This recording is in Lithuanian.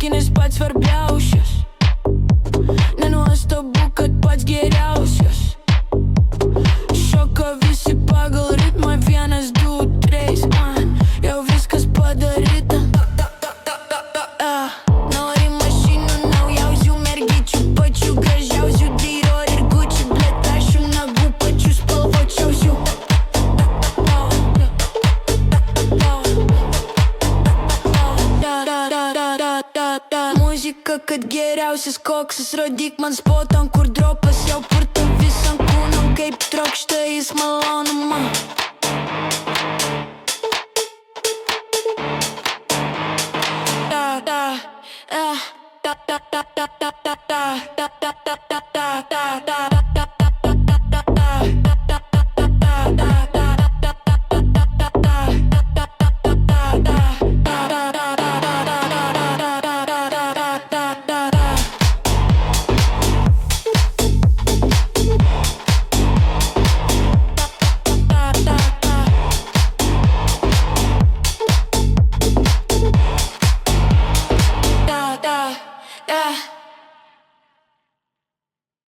akinis pats svarbiausias. Nenuostabu, kad pats geriausias. Šoka visi pagal ritmą, 1, 2, 3, man jau viskas padaryta. Nori mašinų naujausių, mergyčių pačių gražiausių, Dior ir Gucci, blet, tašių nagų pačių spalvočiausių. Muzika, kad geriausias koksas, rodyk man spotą, kur dropas jau purto visam kūnam, kaip trokšta jis malonumą. Da